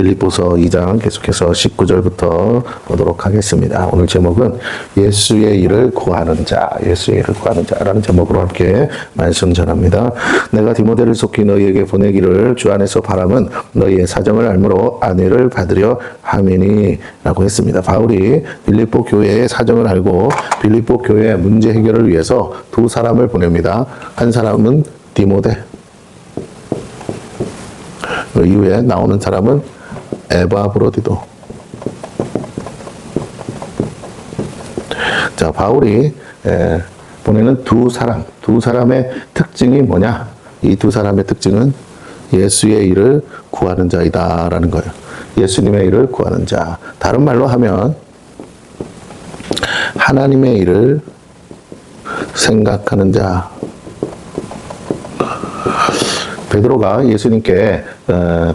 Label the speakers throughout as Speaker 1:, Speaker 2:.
Speaker 1: 빌립보서 2장 계속해서 19절부터 보도록 하겠습니다. 오늘 제목은 예수의 일을 구하는 자, 예수의 일을 구하는 자라는 제목으로 함께 말씀 전합니다. 내가 디모데를 속히 너희에게 보내기를 주 안에서 바람은 너희의 사정을 알므로 안위를 받으려 함이니 라고 했습니다. 바울이 빌립보 교회의 사정을 알고 빌립보 교회의 문제 해결을 위해서 두 사람을 보냅니다. 한 사람은 디모데, 그 이후에 나오는 사람은 에바브로디도. 자, 바울이 보내는 두 사람의 특징이 뭐냐? 이 두 사람의 특징은 예수의 일을 구하는 자이다라는 거예요. 예수님의 일을 구하는 자. 다른 말로 하면 하나님의 일을 생각하는 자. 베드로가 예수님께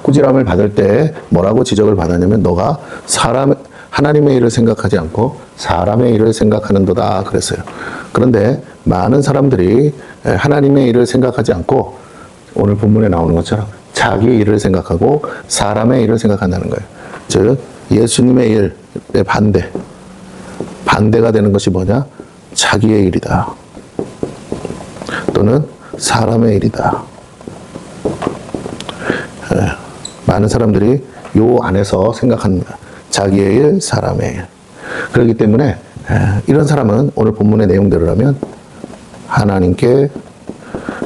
Speaker 1: 꾸지람을 받을 때 뭐라고 지적을 받았냐면 너가 하나님의 일을 생각하지 않고 사람의 일을 생각하는도다 그랬어요. 그런데 많은 사람들이 하나님의 일을 생각하지 않고 오늘 본문에 나오는 것처럼 자기 일을 생각하고 사람의 일을 생각한다는 거예요. 즉 예수님의 일의 반대가 되는 것이 뭐냐? 자기의 일이다. 또는 사람의 일이다. 많은 사람들이 요 안에서 생각합니다. 자기의 일, 사람의 일. 그렇기 때문에 이런 사람은 오늘 본문의 내용대로라면 하나님께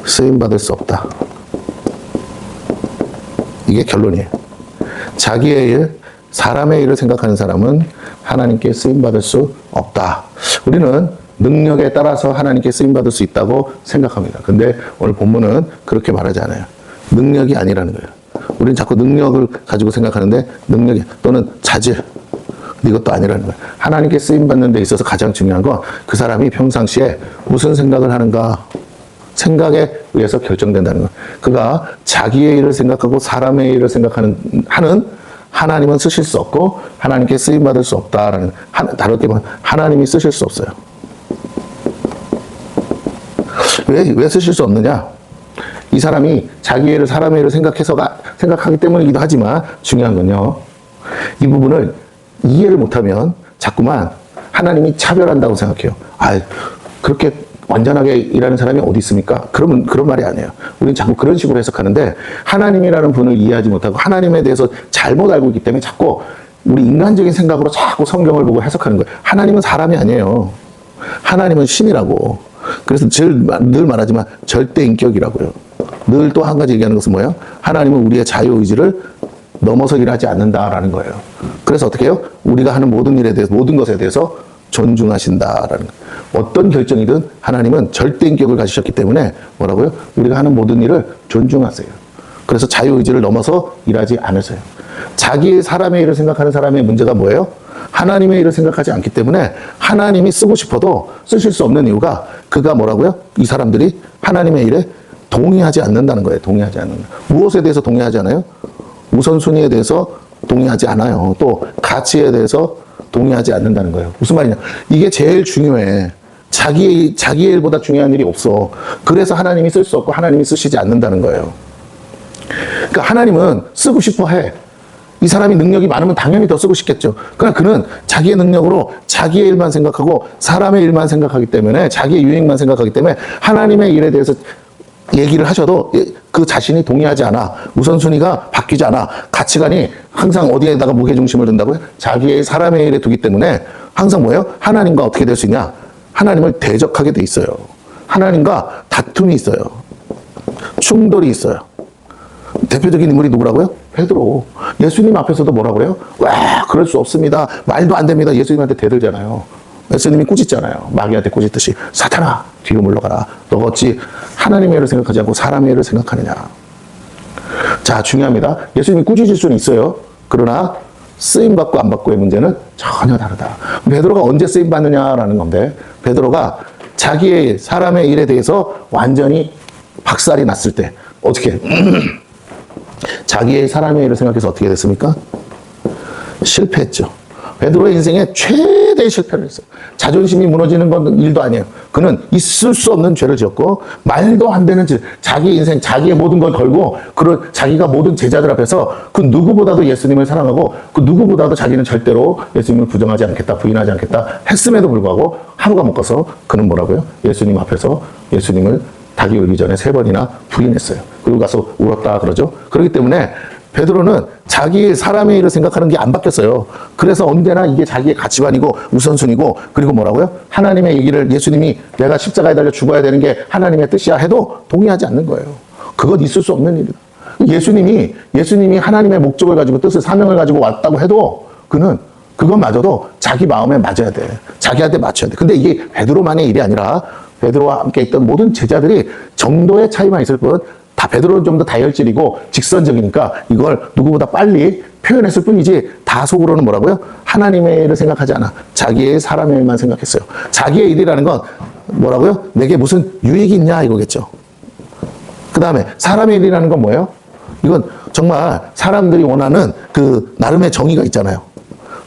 Speaker 1: 쓰임받을 수 없다. 이게 결론이에요. 자기의 일, 사람의 일을 생각하는 사람은 하나님께 쓰임받을 수 없다. 우리는 능력에 따라서 하나님께 쓰임받을 수 있다고 생각합니다. 근데 오늘 본문은 그렇게 말하지 않아요. 능력이 아니라는 거예요. 우리는 자꾸 능력을 가지고 생각하는데 능력이 또는 자질 이것도 아니라는 거예요. 하나님께 쓰임받는 데 있어서 가장 중요한 건 그 사람이 평상시에 무슨 생각을 하는가 생각에 의해서 결정된다는 거예요. 그가 자기의 일을 생각하고 사람의 일을 생각하는 하나님은 쓰실 수 없고 하나님께 쓰임받을 수 없다라는 다르게 말하면 하나님이 쓰실 수 없어요. 왜 쓰실 수 없느냐? 이 사람이 자기 일을 사람의 일을 생각하기 때문이기도 하지만 중요한 건요. 이 부분을 이해를 못하면 자꾸만 하나님이 차별한다고 생각해요. 그렇게 완전하게 일하는 사람이 어디 있습니까? 그러면 그런 말이 아니에요. 우리는 자꾸 그런 식으로 해석하는데 하나님이라는 분을 이해하지 못하고 하나님에 대해서 잘못 알고 있기 때문에 자꾸 우리 인간적인 생각으로 자꾸 성경을 보고 해석하는 거예요. 하나님은 사람이 아니에요. 하나님은 신이라고. 그래서 늘 말하지만 절대 인격이라고요. 늘 또 한 가지 얘기하는 것은 뭐예요? 하나님은 우리의 자유의지를 넘어서 일하지 않는다라는 거예요. 그래서 어떻게 해요? 우리가 하는 모든 일에 대해서, 모든 것에 대해서 존중하신다라는 거예요. 어떤 결정이든 하나님은 절대 인격을 가지셨기 때문에 뭐라고요? 우리가 하는 모든 일을 존중하세요. 그래서 자유의지를 넘어서 일하지 않으세요. 자기 사람의 일을 생각하는 사람의 문제가 뭐예요? 하나님의 일을 생각하지 않기 때문에 하나님이 쓰고 싶어도 쓰실 수 없는 이유가 그가 뭐라고요? 이 사람들이 하나님의 일에 동의하지 않는다는 거예요. 동의하지 않는다. 무엇에 대해서 동의하지 않아요? 우선순위에 대해서 동의하지 않아요. 또 가치에 대해서 동의하지 않는다는 거예요. 무슨 말이냐? 이게 제일 중요해. 자기 일보다 중요한 일이 없어. 그래서 하나님이 쓸 수 없고 하나님이 쓰시지 않는다는 거예요. 그러니까 하나님은 쓰고 싶어 해. 이 사람이 능력이 많으면 당연히 더 쓰고 싶겠죠. 그러나 그는 자기의 능력으로 자기의 일만 생각하고 사람의 일만 생각하기 때문에 자기의 유익만 생각하기 때문에 하나님의 일에 대해서 얘기를 하셔도 그 자신이 동의하지 않아. 우선순위가 바뀌지 않아. 가치관이 항상 어디에다가 무게중심을 둔다고요? 자기의 사람의 일에 두기 때문에 항상 뭐예요? 하나님과 어떻게 될 수 있냐? 하나님을 대적하게 돼 있어요. 하나님과 다툼이 있어요. 충돌이 있어요. 대표적인 인물이 누구라고요? 베드로. 예수님 앞에서도 뭐라고 그래요? 와, 그럴 수 없습니다. 말도 안 됩니다. 예수님한테 대들잖아요. 예수님이 꾸짖잖아요. 마귀한테 꾸짖듯이 사탄아 뒤로 물러가라. 너가 어찌 하나님의 일을 생각하지 않고 사람의 일을 생각하느냐. 자, 중요합니다. 예수님이 꾸짖을 수는 있어요. 그러나 쓰임받고 안 받고의 문제는 전혀 다르다. 베드로가 언제 쓰임받느냐라는 건데 베드로가 자기의 일, 사람의 일에 대해서 완전히 박살이 났을 때 어떻게 자기의 사람의 일을 생각해서 어떻게 됐습니까? 실패했죠. 베드로의 인생에 최대의 실패를 했어요. 자존심이 무너지는 건 일도 아니에요. 그는 있을 수 없는 죄를 지었고 말도 안 되는 죄, 자기 인생, 자기의 모든 걸 걸고 그런 자기가 모든 제자들 앞에서 그 누구보다도 예수님을 사랑하고 그 누구보다도 자기는 절대로 예수님을 부정하지 않겠다, 부인하지 않겠다 했음에도 불구하고 하루가 못 가서 그는 뭐라고요? 예수님 앞에서 예수님을 닭이 울기 전에 3번이나 부인했어요. 그리고 가서 울었다 그러죠. 그렇기 때문에 베드로는 자기 사람의 일을 생각하는 게 안 바뀌었어요. 그래서 언제나 이게 자기의 가치관이고 우선순위고 그리고 뭐라고요? 하나님의 얘기를 예수님이 내가 십자가에 달려 죽어야 되는 게 하나님의 뜻이야 해도 동의하지 않는 거예요. 그건 있을 수 없는 일이다. 예수님이 하나님의 목적을 가지고 뜻을 사명을 가지고 왔다고 해도 그는 그것마저도 자기 마음에 맞아야 돼. 자기한테 맞춰야 돼. 근데 이게 베드로만의 일이 아니라 베드로와 함께 있던 모든 제자들이 정도의 차이만 있을 뿐 다 베드로는 좀 더 다혈질이고 직선적이니까 이걸 누구보다 빨리 표현했을 뿐이지 다 속으로는 뭐라고요? 하나님의 일을 생각하지 않아. 자기의 사람의 일만 생각했어요. 자기의 일이라는 건 뭐라고요? 내게 무슨 유익이 있냐 이거겠죠. 그 다음에 사람의 일이라는 건 뭐예요? 이건 정말 사람들이 원하는 그 나름의 정의가 있잖아요.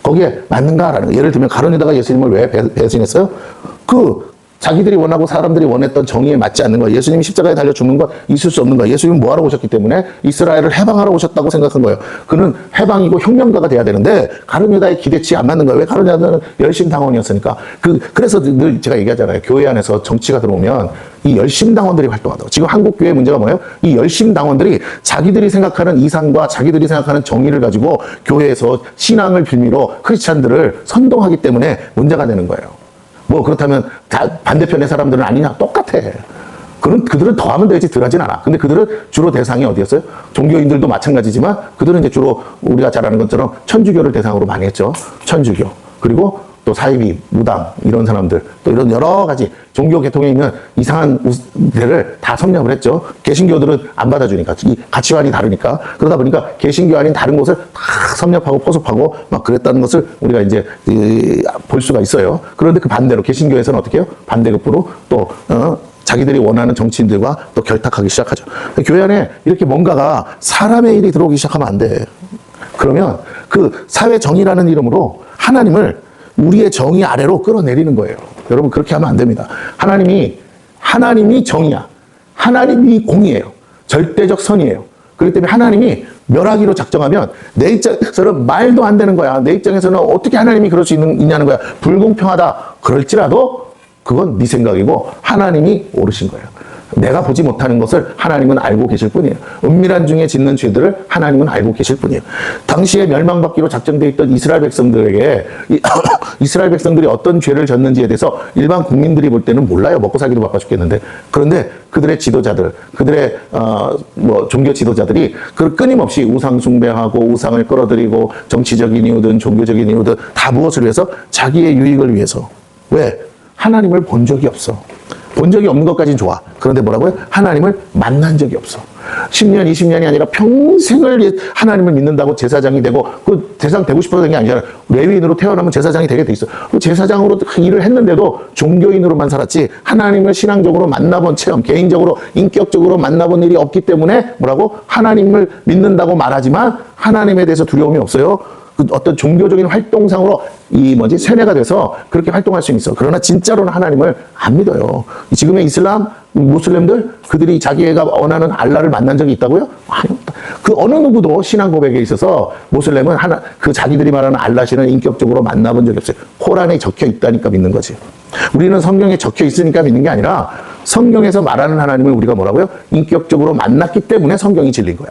Speaker 1: 거기에 맞는가라는 거. 예를 들면 가룟 유다가 예수님을 왜 배신했어요? 자기들이 원하고 사람들이 원했던 정의에 맞지 않는 거예요. 예수님이 십자가에 달려 죽는 건 있을 수 없는 거예요. 예수님은 뭐하러 오셨기 때문에 이스라엘을 해방하러 오셨다고 생각한 거예요. 그는 해방이고 혁명가가 돼야 되는데 가룟 유다의 기대치에 안 맞는 거예요. 왜? 가룟 유다는 열심당원이었으니까. 그래서 늘 제가 얘기하잖아요. 교회 안에서 정치가 들어오면 이 열심당원들이 활동하다고. 지금 한국 교회 문제가 뭐예요? 이 열심당원들이 자기들이 생각하는 이상과 자기들이 생각하는 정의를 가지고 교회에서 신앙을 빌미로 크리스찬들을 선동하기 때문에 문제가 되는 거예요. 뭐 그렇다면 반대편의 사람들은 아니냐? 똑같아. 그들은 더하면 되지 덜 하진 않아. 근데 그들은 주로 대상이 어디였어요? 종교인들도 마찬가지지만 그들은 이제 주로 우리가 잘 아는 것처럼 천주교를 대상으로 많이 했죠. 천주교. 그리고 또 사이비, 무당 이런 사람들 또 이런 여러 가지 종교 계통에 있는 이상한 데를 다 섭렵을 했죠. 개신교들은 안 받아주니까 이 가치관이 다르니까 그러다 보니까 개신교 아닌 다른 곳을 다 섭렵하고 포섭하고 막 그랬다는 것을 우리가 이제 볼 수가 있어요. 그런데 그 반대로 개신교에서는 어떻게 해요? 반대급부로 또 자기들이 원하는 정치인들과 또 결탁하기 시작하죠. 교회 안에 이렇게 뭔가가 사람의 일이 들어오기 시작하면 안 돼. 그러면 그 사회 정의라는 이름으로 하나님을 우리의 정의 아래로 끌어내리는 거예요. 여러분 그렇게 하면 안 됩니다. 하나님이 정의야. 하나님이 공의예요. 절대적 선이에요. 그렇기 때문에 하나님이 멸하기로 작정하면 내 입장에서는 말도 안 되는 거야. 내 입장에서는 어떻게 하나님이 그럴 수 있냐는 거야. 불공평하다. 그럴지라도 그건 네 생각이고 하나님이 옳으신 거예요. 내가 보지 못하는 것을 하나님은 알고 계실 뿐이에요. 은밀한 중에 짓는 죄들을 하나님은 알고 계실 뿐이에요. 당시에 멸망받기로 작정되어 있던 이스라엘 백성들에게 이스라엘 백성들이 어떤 죄를 졌는지에 대해서 일반 국민들이 볼 때는 몰라요. 먹고 살기도 바빠 죽겠는데. 그런데 그들의 지도자들, 그들의 종교 지도자들이 그 끊임없이 우상 숭배하고 우상을 끌어들이고 정치적인 이유든 종교적인 이유든 다 무엇을 위해서? 자기의 유익을 위해서. 왜? 하나님을 본 적이 없어. 본 적이 없는 것까지는 좋아. 그런데 뭐라고요? 하나님을 만난 적이 없어. 10년, 20년이 아니라 평생을 하나님을 믿는다고 제사장이 되고, 그 제사장 되고 싶어서 된 게 아니잖아. 레위인으로 태어나면 제사장이 되게 돼 있어. 그 제사장으로 그 일을 했는데도 종교인으로만 살았지, 하나님을 신앙적으로 만나본 체험, 개인적으로, 인격적으로 만나본 일이 없기 때문에 뭐라고? 하나님을 믿는다고 말하지만 하나님에 대해서 두려움이 없어요. 그 어떤 종교적인 활동상으로 세뇌가 돼서 그렇게 활동할 수 있어. 그러나 진짜로는 하나님을 안 믿어요. 지금의 이슬람, 무슬림들, 그들이 자기가 원하는 알라를 만난 적이 있다고요? 아니, 없다. 그 어느 누구도 신앙 고백에 있어서 무슬림은 그 자기들이 말하는 알라신을 인격적으로 만나본 적이 없어요. 코란에 적혀 있다니까 믿는 거지. 우리는 성경에 적혀 있으니까 믿는 게 아니라 성경에서 말하는 하나님을 우리가 뭐라고요? 인격적으로 만났기 때문에 성경이 진리인 거야.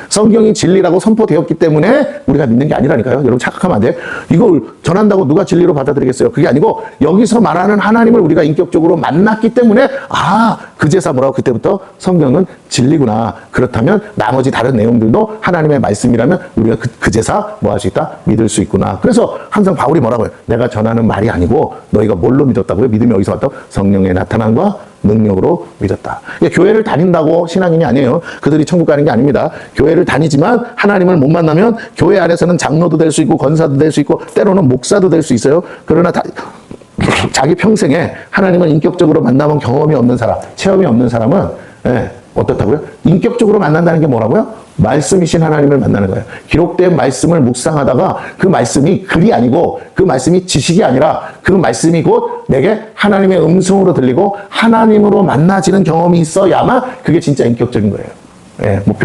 Speaker 1: 성경이 진리라고 선포되었기 때문에 우리가 믿는 게 아니라니까요. 여러분 착각하면 안 돼요. 이걸 전한다고 누가 진리로 받아들이겠어요? 그게 아니고 여기서 말하는 하나님을 우리가 인격적으로 만났기 때문에 그 제사 뭐라고 그때부터 성경은 진리구나. 그렇다면 나머지 다른 내용들도 하나님의 말씀이라면 우리가 그 제사 뭐 할 수 있다? 믿을 수 있구나. 그래서 항상 바울이 뭐라고 해요? 내가 전하는 말이 아니고 너희가 뭘로 믿었다고요? 믿음이 어디서 왔다고? 성령의 나타남과 능력으로 믿었다. 교회를 다닌다고 신앙인이 아니에요. 그들이 천국 가는 게 아닙니다. 교회를 다니지만 하나님을 못 만나면 교회 안에서는 장로도 될 수 있고 권사도 될 수 있고 때로는 목사도 될 수 있어요. 그러나 자기 평생에 하나님을 인격적으로 만나본 경험이 없는 사람, 체험이 없는 사람은 어떻다고요? 인격적으로 만난다는 게 뭐라고요? 말씀이신 하나님을 만나는 거예요. 기록된 말씀을 묵상하다가 그 말씀이 글이 아니고 그 말씀이 지식이 아니라 그 말씀이 곧 내게 하나님의 음성으로 들리고 하나님으로 만나지는 경험이 있어야만 그게 진짜 인격적인 거예요. 예, 뭐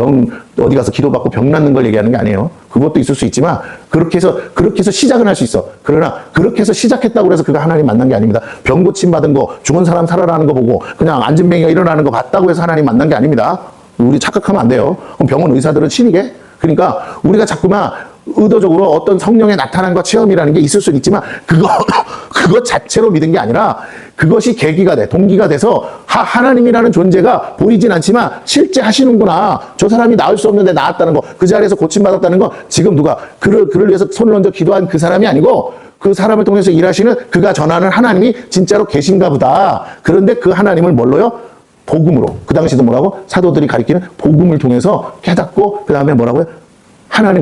Speaker 1: 어디 가서 기도받고 병 낫는 걸 얘기하는 게 아니에요. 그것도 있을 수 있지만, 그렇게 해서 시작은 할 수 있어. 그러나, 그렇게 해서 시작했다고 해서 그가 하나님 만난 게 아닙니다. 병 고침받은 거, 죽은 사람 살아나는 거 보고, 그냥 안진뱅이가 일어나는 거 봤다고 해서 하나님 만난 게 아닙니다. 우리 착각하면 안 돼요. 그럼 병원 의사들은 신이게? 그러니까, 우리가 자꾸만 의도적으로 어떤 성령의 나타남과 체험이라는 게 있을 수는 있지만, 그것 자체로 믿은 게 아니라, 그것이 계기가 돼, 동기가 돼서, 하나님이라는 존재가 보이진 않지만, 실제 하시는구나. 저 사람이 나을 수 없는데 나았다는 거, 그 자리에서 고침받았다는 거, 지금 누가, 그를 위해서 손을 얹어 기도한 그 사람이 아니고, 그 사람을 통해서 일하시는 그가 전하는 하나님이 진짜로 계신가 보다. 그런데 그 하나님을 뭘로요? 복음으로. 그 당시도 뭐라고? 사도들이 가리키는 복음을 통해서 깨닫고, 그 다음에 뭐라고요?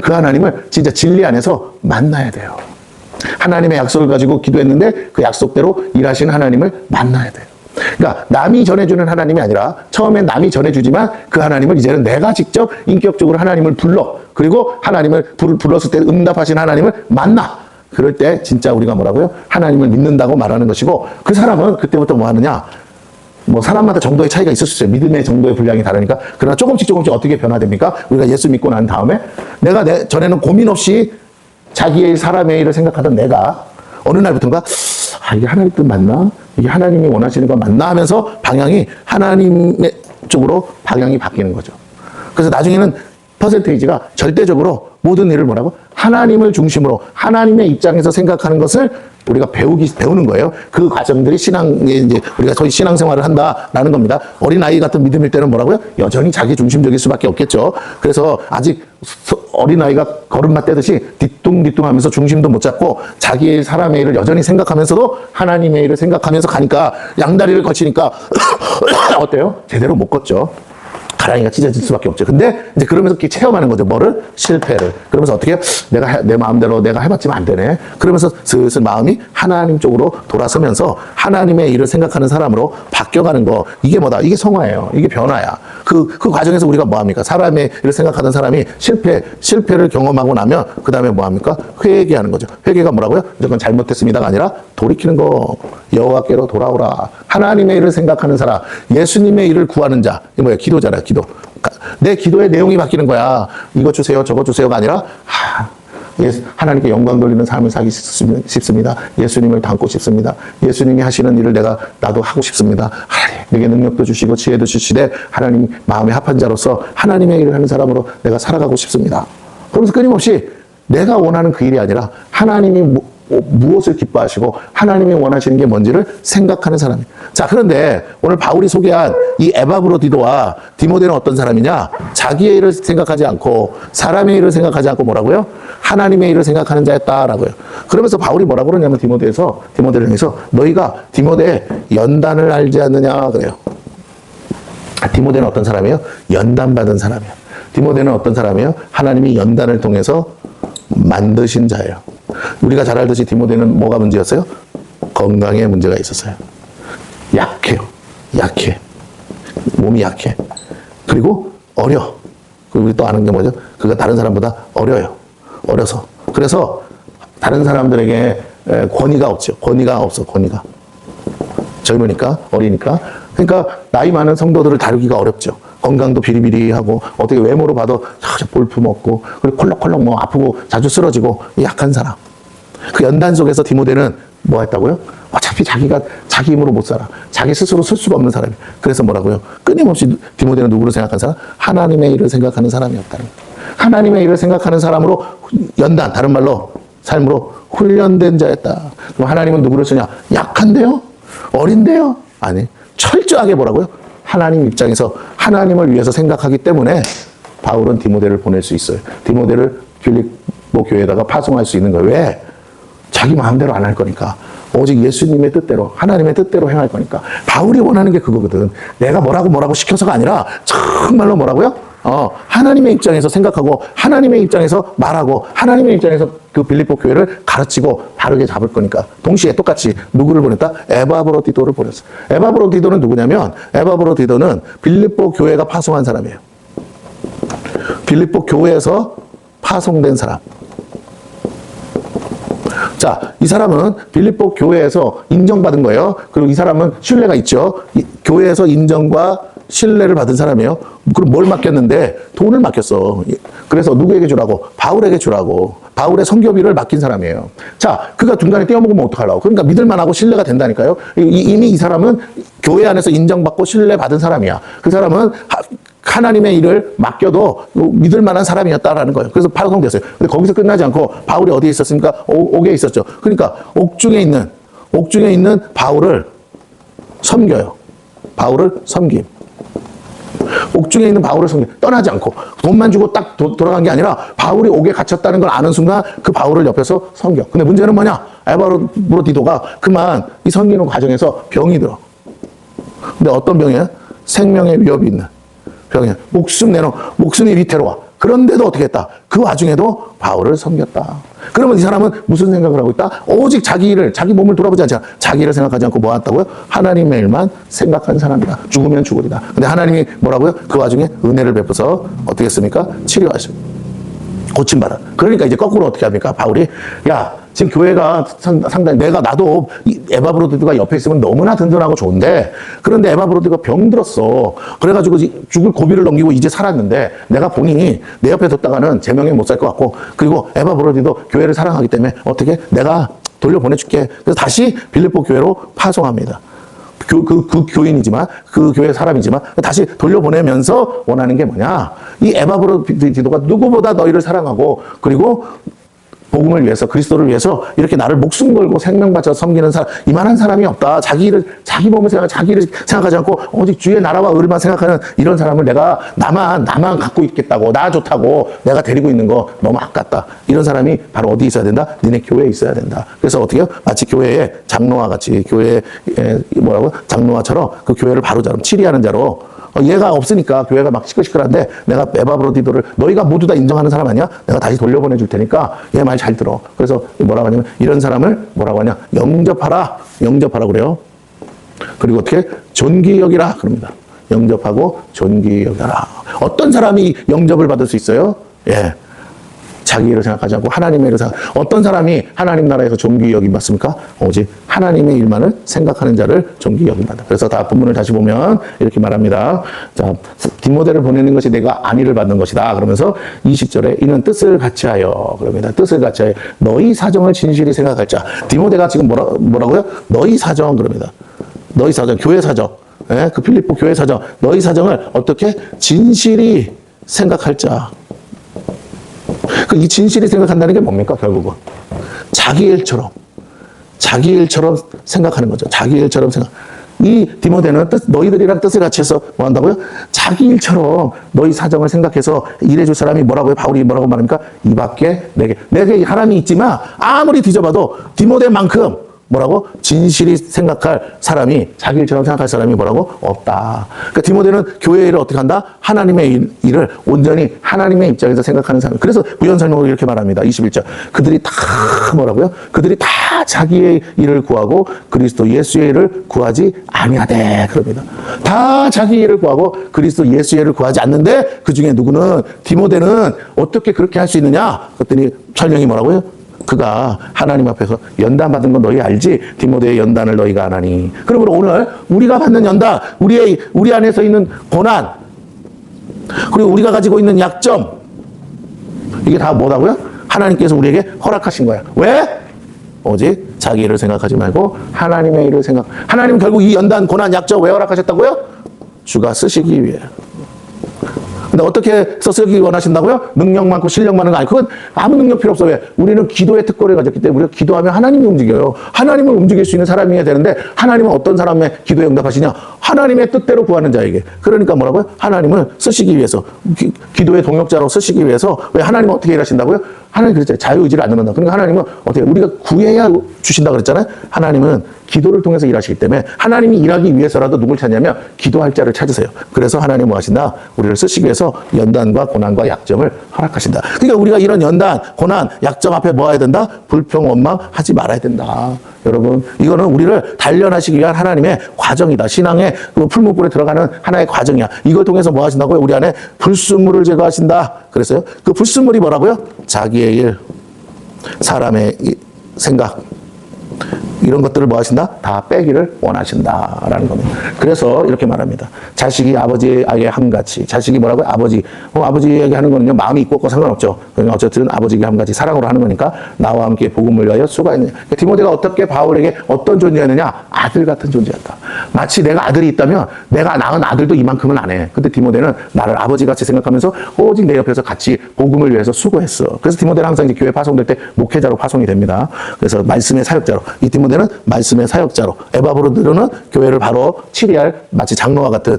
Speaker 1: 그 하나님을 진짜 진리 안에서 만나야 돼요. 하나님의 약속을 가지고 기도했는데 그 약속대로 일하시는 하나님을 만나야 돼요. 그러니까 남이 전해주는 하나님이 아니라 처음엔 남이 전해주지만 그 하나님을 이제는 내가 직접 인격적으로 하나님을 불러. 그리고 하나님을 불렀을 때 응답하신 하나님을 만나. 그럴 때 진짜 우리가 뭐라고요? 하나님을 믿는다고 말하는 것이고, 그 사람은 그때부터 뭐 하느냐? 뭐 사람마다 정도의 차이가 있을 수 있어요. 믿음의 정도의 분량이 다르니까. 그러나 조금씩 어떻게 변화됩니까? 우리가 예수 믿고 난 다음에 내가 전에는 고민 없이 자기의 사람의 일을 생각하던 내가 어느 날부터인가 이게 하나님 뜻 맞나? 이게 하나님이 원하시는 거 맞나? 하면서 방향이 하나님의 쪽으로 방향이 바뀌는 거죠. 그래서 나중에는 퍼센테이지가 절대적으로 모든 일을 뭐라고? 하나님을 중심으로 하나님의 입장에서 생각하는 것을 우리가 배우는 거예요. 그 과정들이 우리가 소위 신앙생활을 한다라는 겁니다. 어린아이 같은 믿음일 때는 뭐라고요? 여전히 자기 중심적일 수밖에 없겠죠. 그래서 아직 어린아이가 걸음마 떼듯이 뒤뚱뒤뚱 하면서 중심도 못 잡고 자기의 사람의 일을 여전히 생각하면서도 하나님의 일을 생각하면서 가니까 양다리를 거치니까 어때요? 제대로 못 걷죠. 가랑이가 찢어질 수밖에 없죠. 근데 이제 그러면서 이렇게 체험하는 거죠. 뭐를? 실패를. 그러면서 어떻게 내 마음대로 내가 해봤지만 안 되네. 그러면서 슬슬 마음이 하나님 쪽으로 돌아서면서 하나님의 일을 생각하는 사람으로 바뀌어가는 거. 이게 뭐다? 이게 성화예요. 이게 변화야. 그 과정에서 우리가 뭐 합니까? 사람의 일을 생각하던 사람이 실패를 경험하고 나면 그 다음에 뭐 합니까? 회개하는 거죠. 회개가 뭐라고요? 무조건 잘못했습니다가 아니라 돌이키는 거. 여호와께로 돌아오라. 하나님의 일을 생각하는 사람, 예수님의 일을 구하는 자. 이게 뭐야? 기도잖아요. 기도. 내 기도의 내용이 바뀌는 거야. 이거 주세요, 저거 주세요가 아니라 하나님께 영광 돌리는 삶을 살기 싶습니다. 예수님을 닮고 싶습니다. 예수님이 하시는 일을 나도 하고 싶습니다. 내게 능력도 주시고 지혜도 주시되 하나님 마음에 합한 자로서 하나님의 일을 하는 사람으로 내가 살아가고 싶습니다. 그러면서 끊임없이 내가 원하는 그 일이 아니라 하나님이 무엇을 기뻐하시고 하나님이 원하시는 게 뭔지를 생각하는 사람이에요. 자, 그런데 오늘 바울이 소개한 이 에바브로디도와 디모데는 어떤 사람이냐? 자기의 일을 생각하지 않고 사람의 일을 생각하지 않고 뭐라고요? 하나님의 일을 생각하는 자였다라고요. 그러면서 바울이 뭐라고 그러냐면 디모데를 향해서 너희가 디모데의 연단을 알지 않느냐 그래요. 디모데는 어떤 사람이에요? 연단받은 사람이에요. 디모데는 어떤 사람이에요? 하나님이 연단을 통해서 만드신 자예요. 우리가 잘 알듯이 디모데는 뭐가 문제였어요? 건강에 문제가 있었어요. 약해. 몸이 약해. 그리고 어려. 그리고 우리 또 아는 게 뭐죠? 그가 다른 사람보다 어려요. 어려서. 그래서 다른 사람들에게 권위가 없죠. 권위가. 젊으니까, 어리니까. 그러니까 나이 많은 성도들을 다루기가 어렵죠. 건강도 비리비리하고 어떻게 외모로 봐도 볼품 없고 그리고 콜록콜록 뭐 아프고 자주 쓰러지고 약한 사람. 그 연단 속에서 디모데는 뭐 했다고요? 어차피 자기가 자기 힘으로 못 살아. 자기 스스로 쓸 수가 없는 사람이에요. 그래서 뭐라고요? 끊임없이 디모데는 누구를 생각하는 사람? 하나님의 일을 생각하는 사람이었다는 거예요. 하나님의 일을 생각하는 사람으로 연단, 다른 말로 삶으로 훈련된 자였다. 그럼 하나님은 누구를 쓰냐? 약한데요? 어린데요? 아니, 철저하게 뭐라고요? 하나님 입장에서 하나님을 위해서 생각하기 때문에 바울은 디모데를 보낼 수 있어요. 디모데를 빌립보 교회에다가 파송할 수 있는 거예요. 왜? 자기 마음대로 안 할 거니까. 오직 예수님의 뜻대로, 하나님의 뜻대로 행할 거니까. 바울이 원하는 게 그거거든. 내가 뭐라고 시켜서가 아니라 정말로 뭐라고요? 하나님의 입장에서 생각하고 하나님의 입장에서 말하고 하나님의 입장에서 그 빌립보 교회를 가르치고 바르게 잡을 거니까 동시에 똑같이 누구를 보냈다? 에바브로디도를 보냈어. 에바브로디도는 누구냐면 에바브로디도는 빌립보 교회가 파송한 사람이에요. 빌립보 교회에서 파송된 사람. 자, 이 사람은 빌립보 교회에서 인정받은 거예요. 그리고 이 사람은 신뢰가 있죠. 교회에서 인정과 신뢰를 받은 사람이에요. 그럼 뭘 맡겼는데? 돈을 맡겼어. 그래서 누구에게 주라고? 바울에게 주라고. 바울의 선교비를 맡긴 사람이에요. 자, 그가 중간에 떼어먹으면 어떡하려고? 그러니까 믿을만하고 신뢰가 된다니까요. 이미 이 사람은 교회 안에서 인정받고 신뢰받은 사람이야. 그 사람은 하나님의 일을 맡겨도 믿을 만한 사람이었다라는 거예요. 그래서 파송됐어요. 근데 거기서 끝나지 않고 바울이 어디에 있었습니까? 옥에 있었죠. 그러니까 옥중에 있는 바울을 섬겨요. 바울을 섬김. 옥중에 있는 바울을 섬겨. 떠나지 않고 돈만 주고 딱 돌아간 게 아니라 바울이 옥에 갇혔다는 걸 아는 순간 그 바울을 옆에서 섬겨. 근데 문제는 뭐냐? 에바브로디도가 그만 이 섬기는 과정에서 병이 들어. 근데 어떤 병이야? 생명의 위협이 있는 병이야. 목숨이 위태로워. 그런데도 어떻게 했다? 그 와중에도 바울을 섬겼다. 그러면 이 사람은 무슨 생각을 하고 있다? 오직 자기 몸을 돌아보지 않잖아. 자기를 생각하지 않고 뭐 했다고요? 하나님의 일만 생각한 사람이다. 죽으면 죽으리다. 근데 하나님이 뭐라고요? 그 와중에 은혜를 베풀어서 어떻게 했습니까? 치료하십니다. 고침받아. 그러니까 이제 거꾸로 어떻게 합니까? 바울이, 야, 지금 교회가 상당히, 나도 에바브로디도가 옆에 있으면 너무나 든든하고 좋은데, 그런데 에바브로디도가 병들었어. 그래가지고 죽을 고비를 넘기고 이제 살았는데, 내가 보니 내 옆에 뒀다가는 제명에 못 살 것 같고, 그리고 에바브로디도 교회를 사랑하기 때문에 어떻게? 내가 돌려보내줄게. 그래서 다시 빌립보 교회로 파송합니다. 그 교인이지만, 그 교회 사람이지만, 다시 돌려보내면서 원하는 게 뭐냐? 이 에바브로디도가 누구보다 너희를 사랑하고, 그리고 복음을 위해서, 그리스도를 위해서 이렇게 나를 목숨 걸고 생명 바쳐 섬기는 사람, 이만한 사람이 없다. 자기 몸을 자기를 생각하지 않고 오직 주의 나라와 의를만 생각하는 이런 사람을 내가 나만 갖고 있겠다고, 나 좋다고 내가 데리고 있는 거 너무 아깝다. 이런 사람이 바로 어디 있어야 된다? 니네 교회에 있어야 된다. 그래서 어떻게 해요? 마치 교회의 장로와 같이, 교회의 장로와처럼 그 교회를 바로잡은 치리하는 자로, 얘가 없으니까 교회가 막 시끌시끌한데 내가 에바브로디도를 너희가 모두 다 인정하는 사람 아니야? 내가 다시 돌려보내 줄 테니까 얘 말 잘 들어. 그래서 뭐라고 하냐면 이런 사람을 뭐라고 하냐? 영접하라 그래요. 그리고 어떻게? 존귀 여기라 그럽니다. 영접하고 존귀 여기라. 어떤 사람이 영접을 받을 수 있어요? 예. 자기 일을 생각하지 않고 하나님의 일을 생각. 어떤 사람이 하나님 나라에서 존귀 여김 받습니까? 오직 하나님의 일만을 생각하는 자를 존귀 여김 받는다. 그래서 다 본문을 다시 보면 이렇게 말합니다. 자, 디모데를 보내는 것이 내가 안위를 받는 것이다. 그러면서 20절에 이는 뜻을 같이하여 그럽니다. 뜻을 같이하여 너희 사정을 진실히 생각할 자. 디모데가 지금 뭐라고요? 너희 사정 그럽니다. 너희 사정, 교회 사정. 예? 그 빌립보 교회 사정. 너희 사정을 어떻게 진실히 생각할 자. 이 진실이 생각한다는 게 뭡니까? 결국은 자기 일처럼 생각하는 거죠. 자기 일처럼 생각. 이 디모데는 너희들이랑 뜻을 같이 해서 뭐 한다고요? 자기 일처럼 너희 사정을 생각해서 일해줄 사람이 뭐라고요? 바울이 뭐라고 말합니까? 이 밖에 내게 하나님이 있지만 아무리 뒤져봐도 디모데만큼 뭐라고? 진실이 생각할 사람이, 자기 일처럼 생각할 사람이 뭐라고? 없다. 그러니까 디모데는 교회 일을 어떻게 한다? 하나님의 일을 온전히 하나님의 입장에서 생각하는 사람. 그래서 부연 설명으로 이렇게 말합니다. 21절. 그들이 다 뭐라고요? 그들이 다 자기의 일을 구하고 그리스도 예수의 일을 구하지 아니하되 그럽니다. 다 자기 일을 구하고 그리스도 예수의 일을 구하지 않는데 그 중에 누구는 디모데는 어떻게 그렇게 할 수 있느냐? 그랬더니 설명이 뭐라고요? 그가 하나님 앞에서 연단 받은 건 너희 알지? 디모데의 연단을 너희가 안 하니. 그러므로 오늘 우리가 받는 연단, 우리 안에서 있는 고난, 그리고 우리가 가지고 있는 약점, 이게 다 뭐라고요? 하나님께서 우리에게 허락하신 거야. 왜? 오직 자기 일을 생각하지 말고 하나님의 일을 생각. 하나님은 결국 이 연단, 고난, 약점 왜 허락하셨다고요? 주가 쓰시기 위해. 근데 어떻게 쓰기 원하신다고요? 능력 많고 실력 많은 거 아니, 그건 아무 능력 필요 없어. 왜? 우리는 기도의 특권을 가졌기 때문에 우리가 기도하면 하나님이 움직여요. 하나님을 움직일 수 있는 사람이어야 되는데 하나님은 어떤 사람의 기도에 응답하시냐? 하나님의 뜻대로 구하는 자에게. 그러니까 뭐라고요? 하나님을 쓰시기 위해서, 기도의 동역자로 쓰시기 위해서. 왜? 하나님은 어떻게 일하신다고요? 하나님 그랬잖아요. 자유의지를 안 넘는다. 그러니까 하나님은 어떻게 우리가 구해야 주신다 그랬잖아요. 하나님은 기도를 통해서 일하시기 때문에 하나님이 일하기 위해서라도 누굴 찾냐면 기도할 자를 찾으세요. 그래서 하나님 뭐 하신다? 우리를 쓰시기 위해서 연단과 고난과 약점을 허락하신다. 그러니까 우리가 이런 연단, 고난, 약점 앞에 뭐 해야 된다? 불평, 원망 하지 말아야 된다. 여러분, 이거는 우리를 단련하시기 위한 하나님의 과정이다. 신앙의 그 풀무불에 들어가는 하나의 과정이야. 이걸 통해서 뭐 하신다고요? 우리 안에 불순물을 제거하신다. 그랬어요. 그 불순물이 뭐라고요? 자기의 일, 사람의 생각, 이런 것들을 뭐 하신다? 다 빼기를 원하신다라는 겁니다. 그래서 이렇게 말합니다. 자식이 아버지에게 함같이. 자식이 뭐라고요? 아버지. 아버지에게 하는 거는요, 마음이 있고 없고 상관없죠. 그러니까 어쨌든 아버지에게 함같이 사랑으로 하는 거니까 나와 함께 복음을 위하여 수고했느냐. 디모데가 어떻게 바울에게 어떤 존재였느냐? 아들 같은 존재였다. 마치 내가 아들이 있다면 내가 낳은 아들도 이만큼은 안 해. 근데 디모데는 나를 아버지같이 생각하면서 오직 내 옆에서 같이 복음을 위해서 수고했어. 그래서 디모데는 항상 이제 교회 파송될 때 목회자로 파송이 됩니다. 그래서 말씀의 사역자로. 이 디모데는 말씀의 사역자로, 에바브로디도는 교회를 바로 치리할 마치 장로와 같은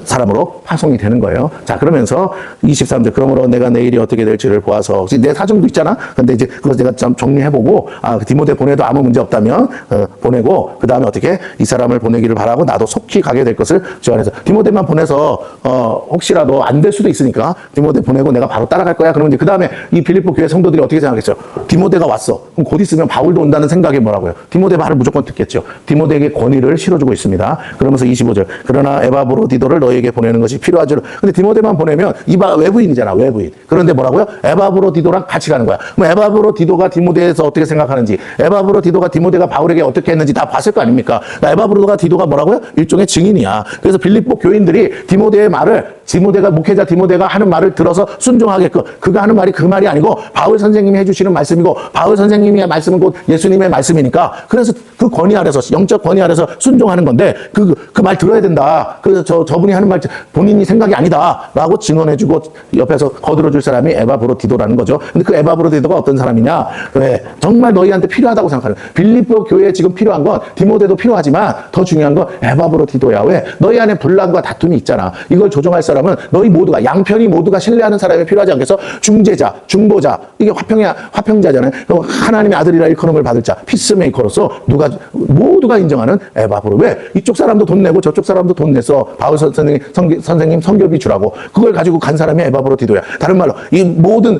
Speaker 1: 사람으로 파송이 되는 거예요. 자, 그러면서 23절, 그러므로 내가 내일이 어떻게 될지를 보아서, 내 사정도 있잖아. 근데 이제 그거 제가 좀 정리해보고, 디모데 보내도 아무 문제 없다면 보내고, 그 다음에 어떻게 이 사람을 보내기를 바라고 나도 속히 가게 될 것을 주 안에서. 디모데만 보내서 혹시라도 안 될 수도 있으니까 디모데 보내고 내가 바로 따라갈 거야. 그러면 이제 그 다음에 이 빌립보 교회 성도들이 어떻게 생각했어요? 디모데가 왔어. 그럼 곧 있으면 바울도 온다는 생각이 뭐라고요? 디모데 말을 무조건 듣겠죠. 디모데에게 권위를 실어주고 있습니다. 그러면서 25절. 그러나 에바브로디도를 너에게 보내는 것이 필요하죠. 근데 디모데만 보내면 외부인이잖아. 외부인. 그런데 뭐라고요? 에바브로디도랑 같이 가는 거야. 그럼 에바브로디도가 디모데에서 어떻게 생각하는지, 에바브로디도가 디모데가 바울에게 어떻게 했는지 다 봤을 거 아닙니까? 에바브로디도가 뭐라고요? 일종의 증인이야. 그래서 빌립보 교인들이 디모데의 말을, 목회자 디모데가 하는 말을 들어서 순종하게끔, 그가 하는 말이 그 말이 아니고 바울 선생님이 해주시는 말씀이고, 바울 선생님의 말씀은 곧 예수님의 말씀이니까, 그래서 그 권위 아래서, 영적 권위 아래서 순종하는 건데, 그 말 들어야 된다. 그래서 저분이 하는 말 본인이 생각이 아니다 라고 증언해주고 옆에서 거들어줄 사람이 에바브로디도라는 거죠. 근데 그 에바브로디도가 어떤 사람이냐? 그래, 정말 너희한테 필요하다고 생각하는, 빌립보 교회에 지금 필요한 건 디모데도 필요하지만 더 중요한 건 에바브로디도야. 왜? 너희 안에 분란과 다툼이 있잖아. 이걸 조정할 사람은 너희 모두가, 양편이 모두가 신뢰하는 사람이 필요하지 않겠어? 중재자, 중보자, 이게 화평자잖아요. 하나님의 아들이라 일컬음을 받을 자, 피스메이커로서 모두가 인정하는 에바브로. 왜? 이쪽 사람도 돈 내고 저쪽 사람도 돈 내서 바울 선생님 선교비 주라고. 그걸 가지고 간 사람이 에바브로디도야. 다른 말로 이 모든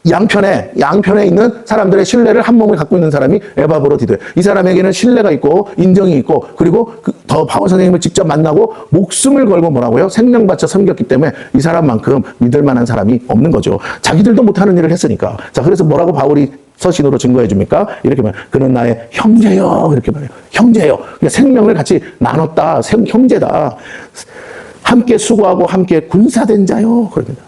Speaker 1: 양편에 있는 사람들의 신뢰를 한 몸을 갖고 있는 사람이 에바브로디도예요. 이 사람에게는 신뢰가 있고 인정이 있고, 그리고 더 바울 선생님을 직접 만나고 목숨을 걸고 뭐라고요? 생명 바쳐 섬겼기 때문에 이 사람만큼 믿을 만한 사람이 없는 거죠. 자기들도 못하는 일을 했으니까. 자, 그래서 뭐라고 바울이 서신으로 증거해 줍니까? 이렇게 말해요. 그는 나의 형제요. 이렇게 말해요. 형제요. 그러니까 생명을 같이 나눴다. 형제다. 함께 수고하고 함께 군사된 자요. 그럽니다.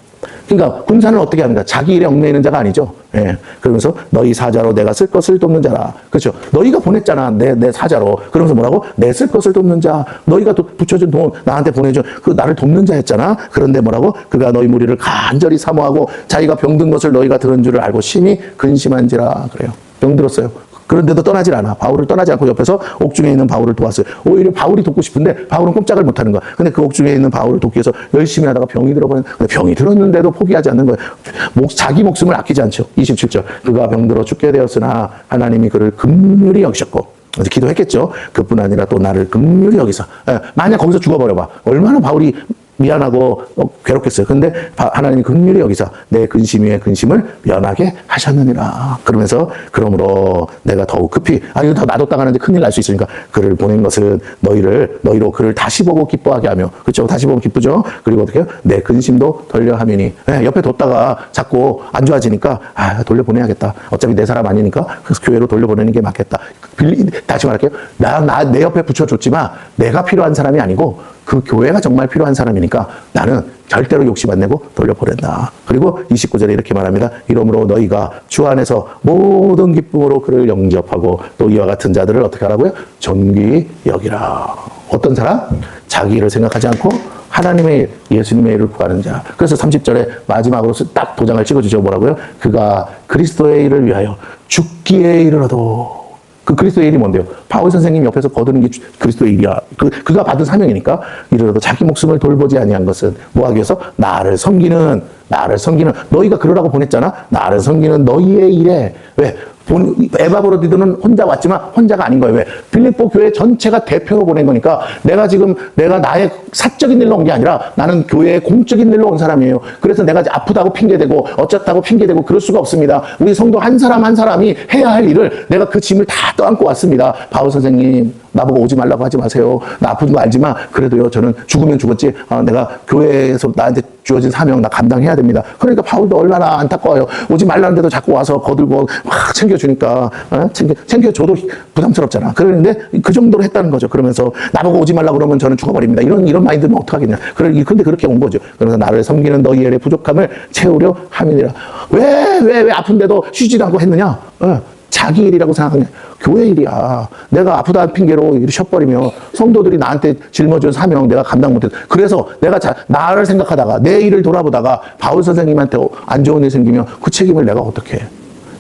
Speaker 1: 그러니까 군사는 어떻게 합니까? 자기 일에 얽매이는 자가 아니죠. 예. 그러면서 너희 사자로 내가 쓸 것을 돕는 자라. 그렇죠. 너희가 보냈잖아. 내 사자로. 그러면서 뭐라고? 내 쓸 것을 돕는 자. 너희가 붙여준 돈 나한테 보내준 그 나를 돕는 자였잖아. 그런데 뭐라고? 그가 너희 무리를 간절히 사모하고 자기가 병든 것을 너희가 들은 줄을 알고 심히 근심한지라. 그래요. 병들었어요. 그런데도 떠나질 않아. 바울을 떠나지 않고 옆에서 옥중에 있는 바울을 도왔어요. 오히려 바울이 돕고 싶은데 바울은 꼼짝을 못하는 거야. 근데 그 옥중에 있는 바울을 돕기 위해서 열심히 하다가 병이 들어버린. 병이 들었는데도 포기하지 않는 거예요. 자기 목숨을 아끼지 않죠. 27절. 그가 병들어 죽게 되었으나 하나님이 그를 긍휼히 여기셨고, 기도했겠죠. 그뿐 아니라 또 나를 긍휼히 여기서. 만약 거기서 죽어버려봐. 얼마나 바울이 미안하고 괴롭겠어요. 근데 하나님이 긍휼히 여기서 내 근심 위에 근심을 면하게 하셨느니라. 그러면서 그러므로 내가 더욱 급히, 이거 더 놔뒀다가는 큰일 날 수 있으니까 그를 보낸 것은 너희로 그를 다시 보고 기뻐하게 하며, 그렇죠? 다시 보면 기쁘죠? 그리고 어떻게 해요? 내 근심도 돌려하미니. 옆에 뒀다가 자꾸 안 좋아지니까 돌려보내야겠다. 어차피 내 사람 아니니까 그래서 교회로 돌려보내는 게 맞겠다. 다시 말할게요. 내 옆에 붙여줬지만 내가 필요한 사람이 아니고 그 교회가 정말 필요한 사람이니까 나는 절대로 욕심 안 내고 돌려보낸다. 그리고 29절에 이렇게 말합니다. 이러므로 너희가 주 안에서 모든 기쁨으로 그를 영접하고 또 이와 같은 자들을 어떻게 하라고요? 존귀히 여기라. 어떤 사람? 자기 일을 생각하지 않고 하나님의 일, 예수님의 일을 구하는 자. 그래서 30절에 마지막으로 딱 도장을 찍어주죠. 뭐라고요? 그가 그리스도의 일을 위하여 죽기에 이르러도. 그 그리스도의 일이 뭔데요? 바울 선생님 옆에서 거두는 게 그리스도의 일이야. 그가 받은 사명이니까. 이르러도 자기 목숨을 돌보지 아니한 것은 뭐하기 위해서? 나를 섬기는 너희가 그러라고 보냈잖아. 나를 섬기는 너희의 일에. 왜? 에바브로디도는 혼자 왔지만 혼자가 아닌 거예요. 왜? 빌립보 교회 전체가 대표로 보낸 거니까 내가 나의 사적인 일로 온 게 아니라 나는 교회의 공적인 일로 온 사람이에요. 그래서 내가 아프다고 핑계대고 어쩌다고 핑계대고 그럴 수가 없습니다. 우리 성도 한 사람 한 사람이 해야 할 일을 내가 그 짐을 다 떠안고 왔습니다. 바울 선생님 나보고 오지 말라고 하지 마세요. 나 아픈 거 알지만 그래도요 저는 죽으면 죽었지 내가 교회에서 나한테 주어진 사명 나 감당해야 됩니다. 그러니까 바울도 얼마나 안타까워요. 오지 말라는데도 자꾸 와서 거들고 막 챙겨주니까 챙겨줘도 부담스럽잖아. 그러는데 그 정도로 했다는 거죠. 그러면서 나보고 오지 말라고 그러면 저는 죽어버립니다. 이런 마인드는 어떡하겠냐. 근데 그렇게 온 거죠. 그래서 나를 섬기는 너희의 일의 부족함을 채우려 함이니라. 왜 아픈데도 쉬지도 않고 했느냐? 자기 일이라고 생각하냐. 교회 일이야. 내가 아프다는 핑계로 이렇게 쉬어버리면 성도들이 나한테 짊어준 사명 내가 감당 못해서 그래서 내가 나를 생각하다가 내 일을 돌아보다가 바울 선생님한테 안 좋은 일 생기면 그 책임을 내가 어떻게 해.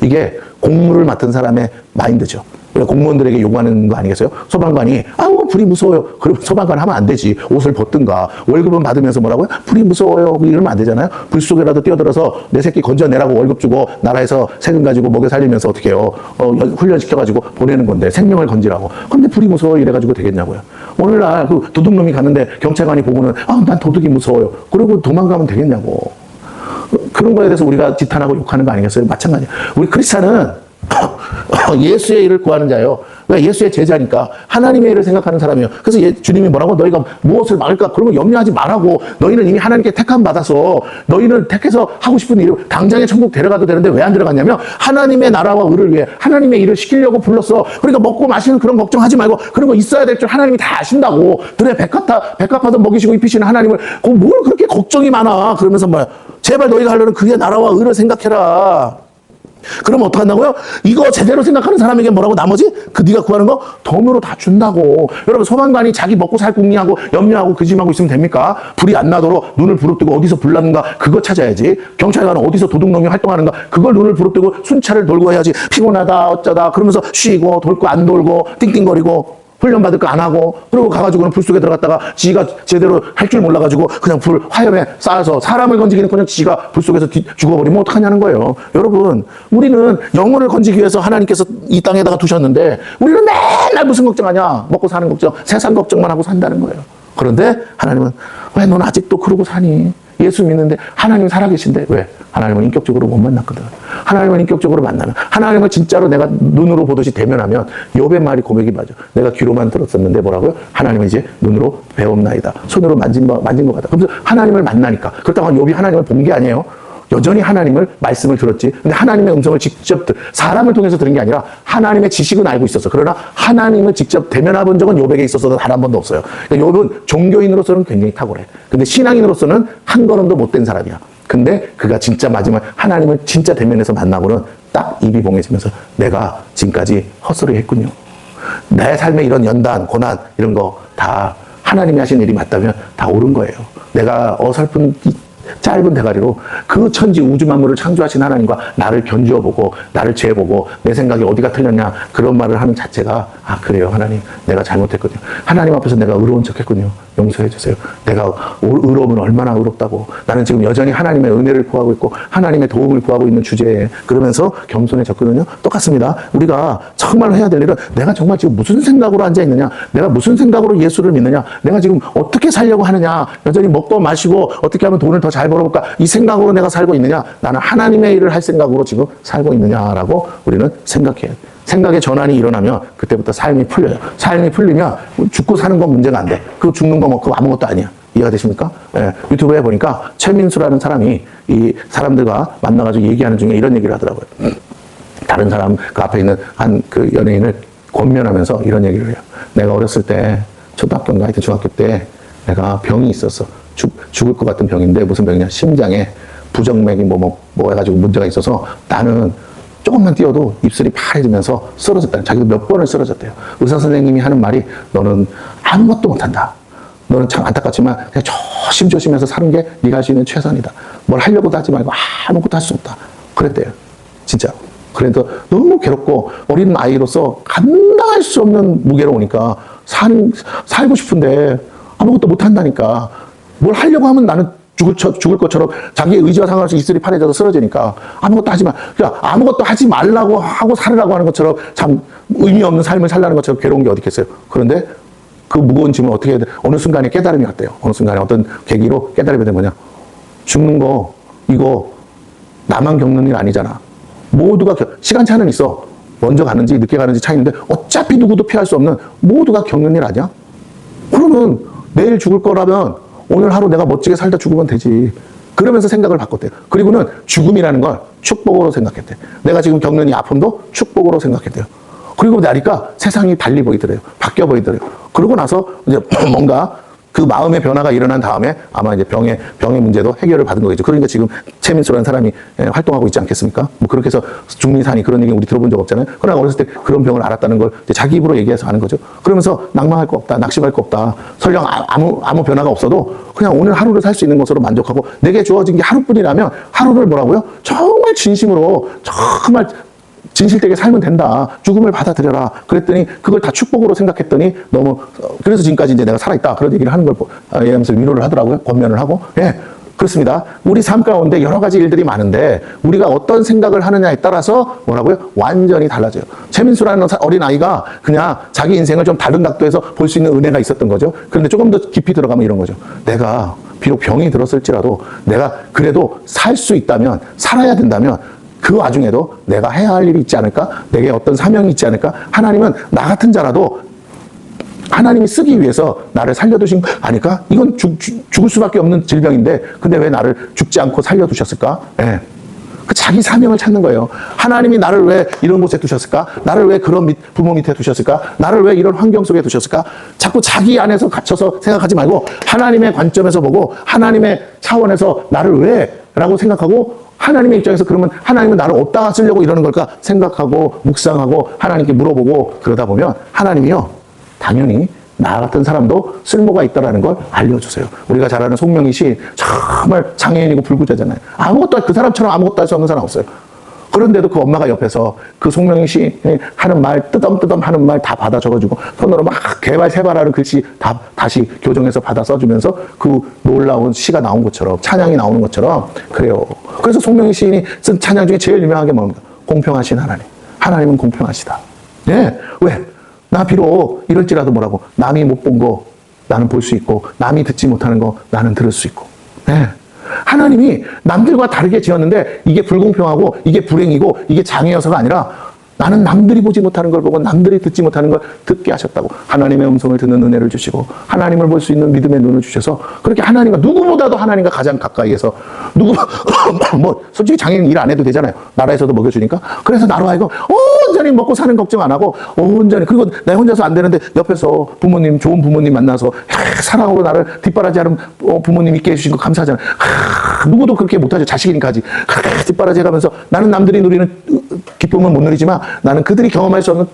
Speaker 1: 이게 공무를 맡은 사람의 마인드죠. 공무원들에게 요구하는 거 아니겠어요? 소방관이 불이 무서워요. 그러면 소방관 하면 안 되지. 옷을 벗든가 월급은 받으면서 뭐라고요? 불이 무서워요. 이러면 안 되잖아요. 불 속에라도 뛰어들어서 내 새끼 건져내라고 월급 주고 나라에서 세금 가지고 먹여 살리면서 어떻게 해요? 훈련시켜가지고 보내는 건데 생명을 건지라고. 근데 불이 무서워 이래가지고 되겠냐고요. 오늘날 그 도둑놈이 갔는데 경찰관이 보고는 난 도둑이 무서워요. 그리고 도망가면 되겠냐고. 그런 거에 대해서 우리가 지탄하고 욕하는 거 아니겠어요? 마찬가지예요. 우리 크리스찬은 예수의 일을 구하는 자예요. 왜? 예수의 제자니까 하나님의 일을 생각하는 사람이에요. 그래서 주님이 뭐라고? 너희가 무엇을 막을까? 그런 거 염려하지 말라고. 너희는 이미 하나님께 택함 받아서 너희는 택해서 하고 싶은 일을 당장에 천국 데려가도 되는데 왜 안 들어갔냐면 하나님의 나라와 의를 위해 하나님의 일을 시키려고 불렀어. 그러니까 먹고 마시는 그런 걱정하지 말고 그런 거 있어야 될 줄 하나님이 다 아신다고. 그래 백합화도 먹이시고 입히시는 하나님을 뭘 그렇게 걱정이 많아. 그러면서 제발 너희가 하려는 그의 나라와 의를 생각해라. 그러면 어떡한다고요? 이거 제대로 생각하는 사람에게 뭐라고 나머지? 네가 구하는 거 덤으로 다 준다고. 여러분 소방관이 자기 먹고 살 궁리하고 염려하고 그짐하고 있으면 됩니까? 불이 안 나도록 눈을 부릅뜨고 어디서 불 나는가 그거 찾아야지. 경찰관은 어디서 도둑놈이 활동하는가 그걸 눈을 부릅뜨고 순찰을 돌고 해야지. 피곤하다 어쩌다 그러면서 쉬고 돌고 안 돌고 띵띵거리고 훈련받을 거 안 하고 그리고 가가지고는 불 속에 들어갔다가 지가 제대로 할 줄 몰라가지고 그냥 불 화염에 쌓여서 사람을 건지기는 그냥 지가 불 속에서 죽어버리면 어떡하냐는 거예요. 여러분 우리는 영혼을 건지기 위해서 하나님께서 이 땅에다가 두셨는데 우리는 맨날 무슨 걱정하냐. 먹고 사는 걱정 세상 걱정만 하고 산다는 거예요. 그런데 하나님은 왜 넌 아직도 그러고 사니? 예수 믿는데 하나님 살아계신데 왜? 하나님은 인격적으로 못 만났거든. 하나님은 인격적으로 만나면 하나님을 진짜로 내가 눈으로 보듯이 대면하면 욥의 말이 고백이 맞아. 내가 귀로만 들었었는데 뭐라고요? 하나님은 이제 눈으로 배웠나이다. 손으로 만진 것 같다. 그러면서 하나님을 만나니까 그렇다고 욥이 하나님을 본 게 아니에요. 여전히 하나님을 말씀을 들었지. 근데 하나님의 음성을 직접 사람을 통해서 들은 게 아니라 하나님의 지식은 알고 있었어. 그러나 하나님을 직접 대면해 본 적은 욥에게 있어서도 단 한 번도 없어요. 그러니까 욥은 종교인으로서는 굉장히 탁월해. 근데 신앙인으로서는 한 걸음도 못된 사람이야. 근데 그가 진짜 마지막 하나님을 진짜 대면해서 만나고는 딱 입이 봉해지면서 내가 지금까지 헛소리 했군요. 내 삶에 이런 연단, 고난 이런 거 다 하나님이 하신 일이 맞다면 다 옳은 거예요. 내가 어설픈 짧은 대가리로 그 천지 우주 만물을 창조하신 하나님과 나를 견주어보고 나를 재보고 내 생각이 어디가 틀렸냐 그런 말을 하는 자체가 그래요 하나님 내가 잘못했군요. 하나님 앞에서 내가 의로운 척했군요. 용서해 주세요. 내가 의로움은 얼마나 의롭다고. 나는 지금 여전히 하나님의 은혜를 구하고 있고 하나님의 도움을 구하고 있는 주제에 그러면서 겸손해졌거든요. 똑같습니다. 우리가 정말로 해야 될 일은 내가 정말 지금 무슨 생각으로 앉아있느냐, 내가 무슨 생각으로 예수를 믿느냐, 내가 지금 어떻게 살려고 하느냐, 여전히 먹고 마시고 어떻게 하면 돈을 더 잘 벌어볼까 이 생각으로 내가 살고 있느냐, 나는 하나님의 일을 할 생각으로 지금 살고 있느냐라고 우리는 생각해야 돼. 생각의 전환이 일어나면 그때부터 삶이 풀려요. 삶이 풀리면 죽고 사는 건 문제가 안 돼. 그 죽는 거 뭐 그거 아무것도 아니야. 이해가 되십니까? 예, 유튜브에 보니까 최민수라는 사람이 이 사람들과 만나가지고 얘기하는 중에 이런 얘기를 하더라고요. 다른 사람 그 앞에 있는 한 그 연예인을 권면하면서 이런 얘기를 해요. 내가 어렸을 때 초등학교인가 하여튼 중학교 때 내가 병이 있었어. 죽을 것 같은 병인데 무슨 병이냐? 심장에 부정맥이 뭐 해가지고 문제가 있어서 나는 조금만 뛰어도 입술이 파래지면서 쓰러졌다. 자기도 몇 번을 쓰러졌대요. 의사 선생님이 하는 말이 너는 아무것도 못한다. 너는 참 안타깝지만 그냥 조심조심해서 사는 게 네가 할 수 있는 최선이다. 뭘 하려고도 하지 말고 아무것도 할 수 없다. 그랬대요. 진짜. 그래서 너무 괴롭고 어린 아이로서 감당할 수 없는 무게로 오니까 살고 싶은데 아무것도 못 한다니까. 뭘 하려고 하면 나는 죽을 것처럼 자기의 의지와 상관없이 이슬이 파래져서 쓰러지니까 아무것도 하지 마. 그러니까 아무것도 하지 말라고 하고 살으라고 하는 것처럼 참 의미 없는 삶을 살라는 것처럼 괴로운 게 어디 있겠어요. 그런데 그 무거운 짐을 어떻게 해야 돼? 어느 순간에 깨달음이 왔대요. 어느 순간에 어떤 계기로 깨달음이 된 거냐. 죽는 거 이거 나만 겪는 일 아니잖아. 모두가 시간차는 있어. 먼저 가는지 늦게 가는지 차이 있는데 어차피 누구도 피할 수 없는 모두가 겪는 일 아니야? 그러면 내일 죽을 거라면 오늘 하루 내가 멋지게 살다 죽으면 되지. 그러면서 생각을 바꿨대요. 그리고는 죽음이라는 걸 축복으로 생각했대. 내가 지금 겪는 이 아픔도 축복으로 생각했대요. 그리고 나니까 세상이 달리 보이더래요. 바뀌어 보이더래요. 그러고 나서 이제 뭔가 그 마음의 변화가 일어난 다음에 아마 이제 병의 문제도 해결을 받은 거겠죠. 그러니까 지금 최민수라는 사람이 활동하고 있지 않겠습니까? 뭐 그렇게 해서 중리산이 그런 얘기 우리 들어본 적 없잖아요. 그러나 어렸을 때 그런 병을 앓았다는 걸 이제 자기 입으로 얘기해서 하는 거죠. 그러면서 낭망할 거 없다, 낙심할 거 없다. 설령 아무 변화가 없어도 그냥 오늘 하루를 살 수 있는 것으로 만족하고 내게 주어진 게 하루뿐이라면 하루를 뭐라고요? 정말 진심으로 정말 진실되게 살면 된다. 죽음을 받아들여라. 그랬더니 그걸 다 축복으로 생각했더니 너무 그래서 지금까지 이제 내가 살아있다. 그런 얘기를 하는 걸 얘기하면서 위로를 하더라고요. 권면을 하고. 예. 그렇습니다. 우리 삶 가운데 여러 가지 일들이 많은데 우리가 어떤 생각을 하느냐에 따라서 뭐라고요? 완전히 달라져요. 최민수라는 어린아이가 그냥 자기 인생을 좀 다른 각도에서 볼 수 있는 은혜가 있었던 거죠. 그런데 조금 더 깊이 들어가면 이런 거죠. 내가 비록 병이 들었을지라도 내가 그래도 살 수 있다면 살아야 된다면 그 와중에도 내가 해야 할 일이 있지 않을까? 내게 어떤 사명이 있지 않을까? 하나님은 나 같은 자라도 하나님이 쓰기 위해서 나를 살려두신 거 아닐까? 이건 죽을 수밖에 없는 질병인데 근데 왜 나를 죽지 않고 살려두셨을까? 예. 그 자기 사명을 찾는 거예요. 하나님이 나를 왜 이런 곳에 두셨을까? 나를 왜 그런 부모 밑에 두셨을까? 나를 왜 이런 환경 속에 두셨을까? 자꾸 자기 안에서 갇혀서 생각하지 말고 하나님의 관점에서 보고 하나님의 차원에서 나를 왜? 라고 생각하고 하나님의 입장에서 그러면 하나님은 나를 어디다 쓰려고 이러는 걸까 생각하고 묵상하고 하나님께 물어보고 그러다 보면 하나님이요 당연히 나 같은 사람도 쓸모가 있다는 걸 알려주세요. 우리가 잘 아는 송명희 시인 정말 장애인이고 불구자잖아요. 그 사람처럼 아무것도 할 수 없는 사람 없어요. 그런데도 그 엄마가 옆에서 그 송명희 시인이 하는 말 뜨덤뜨덤 하는 말 다 받아 적어주고 손으로 막 개발세발하는 글씨 다시 교정해서 받아 써주면서 그 놀라운 시가 나온 것처럼 찬양이 나오는 것처럼 그래요. 그래서 송명희 시인이 쓴 찬양 중에 제일 유명한 게 뭡니까? 공평하신 하나님. 하나님은 공평하시다. 네. 왜? 나 비록 이럴지라도 뭐라고 남이 못 본 거 나는 볼 수 있고 남이 듣지 못하는 거 나는 들을 수 있고. 네. 하나님이 남들과 다르게 지었는데 이게 불공평하고 이게 불행이고 이게 장애여서가 아니라 나는 남들이 보지 못하는 걸 보고 남들이 듣지 못하는 걸 듣게 하셨다고. 하나님의 음성을 듣는 은혜를 주시고 하나님을 볼 수 있는 믿음의 눈을 주셔서 그렇게 하나님과 누구보다도 하나님과 가장 가까이에서 뭐 솔직히 장애인 일 안 해도 되잖아요. 나라에서도 먹여주니까. 그래서 나로 하여금 온전히 먹고 사는 걱정 안 하고 온전히 그리고 내 혼자서 안 되는데 옆에서 부모님 좋은 부모님 만나서 사랑으로 나를 뒷바라지하는 부모님 있게 해주신 거 감사하잖아요. 누구도 그렇게 못하죠. 자식이니까지 뒷바라지 해가면서 나는 남들이 누리는 기쁨은 못 누리지만 나는 그들이 경험할 수 없는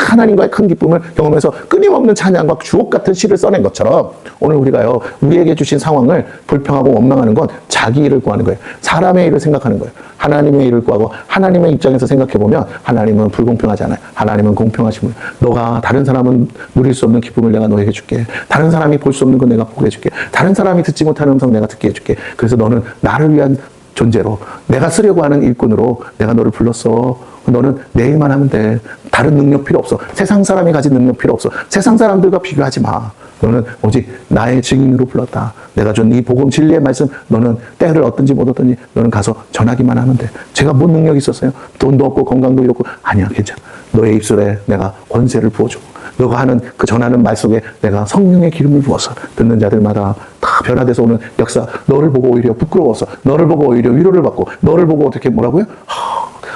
Speaker 1: 하나님과의 큰 기쁨을 경험해서 끊임없는 찬양과 주옥 같은 시를 써낸 것처럼 오늘 우리가요 우리에게 주신 상황을 불평하고 원망하는 건 자기 일을 구하는 거예요. 사람의 일을 생각하는 거예요. 하나님의 일을 구하고 하나님의 입장에서 생각해보면 하나님은 불공평하지 않아요. 하나님은 공평하신 분. 너가 다른 사람은 누릴 수 없는 기쁨을 내가 너에게 줄게. 다른 사람이 볼 수 없는 건 내가 보게 해줄게. 다른 사람이 듣지 못하는 음성 내가 듣게 해줄게. 그래서 너는 나를 위한 존재로 내가 쓰려고 하는 일꾼으로 내가 너를 불렀어. 너는 내 일만 하면 돼. 다른 능력 필요 없어. 세상 사람이 가진 능력 필요 없어. 세상 사람들과 비교하지 마. 너는 오직 나의 증인으로 불렀다. 내가 준 이 복음 진리의 말씀 너는 때를 얻든지 못 얻든지 너는 가서 전하기만 하면 돼. 제가 뭔 능력이 있었어요? 돈도 없고 건강도 잃었고 아니야 괜찮아. 너의 입술에 내가 권세를 부어주고 너가 하는 그 전하는 말 속에 내가 성령의 기름을 부어서 듣는 자들마다 다 변화돼서 오는 역사. 너를 보고 오히려 부끄러워서 너를 보고 오히려 위로를 받고 너를 보고 어떻게 뭐라고요?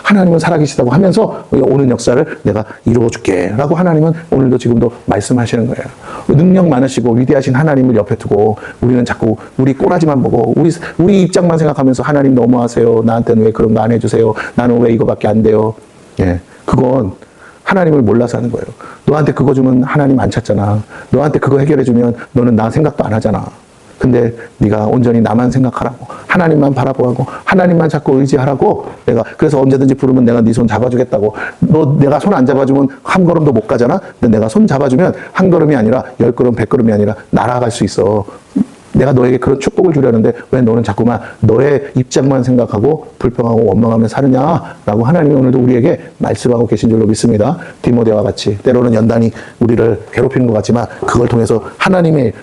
Speaker 1: 하나님은 살아계시다고 하면서 오는 역사를 내가 이루어줄게 라고 하나님은 오늘도 지금도 말씀하시는 거예요. 능력 많으시고 위대하신 하나님을 옆에 두고 우리는 자꾸 우리 꼬라지만 보고 우리 입장만 생각하면서 하나님 너무하세요. 나한테는 왜 그런 거 안 해주세요. 나는 왜 이거밖에 안 돼요. 예, 그건 하나님을 몰라서 하는 거예요. 너한테 그거 주면 하나님 안 찾잖아. 너한테 그거 해결해 주면 너는 나 생각도 안 하잖아. 근데 네가 온전히 나만 생각하라고, 하나님만 바라보고 하나님만 자꾸 의지하라고. 내가 그래서 언제든지 부르면 내가 네 손 잡아주겠다고. 너 내가 손 안 잡아주면 한 걸음도 못 가잖아. 근데 내가 손 잡아주면 한 걸음이 아니라 10걸음 100걸음이 아니라 날아갈 수 있어. 내가 너에게 그런 축복을 주려는데 왜 너는 자꾸만 너의 입장만 생각하고 불평하고 원망하며 사느냐라고 하나님이 오늘도 우리에게 말씀하고 계신 줄로 믿습니다. 디모데와 같이 때로는 연단이 우리를 괴롭히는 것 같지만 그걸 통해서 하나님의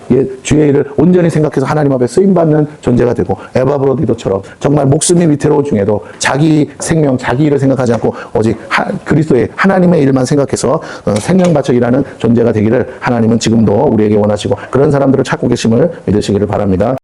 Speaker 1: 주의 일을 온전히 생각해서 하나님 앞에 쓰임받는 존재가 되고, 에바브로디도처럼 정말 목숨이 위태로운 중에도 자기 생명, 자기 일을 생각하지 않고 오직 그리스도의 하나님의 일만 생각해서 생명 바쳐 일하는 존재가 되기를 하나님은 지금도 우리에게 원하시고, 그런 사람들을 찾고 계심을 믿으시기를 바랍니다.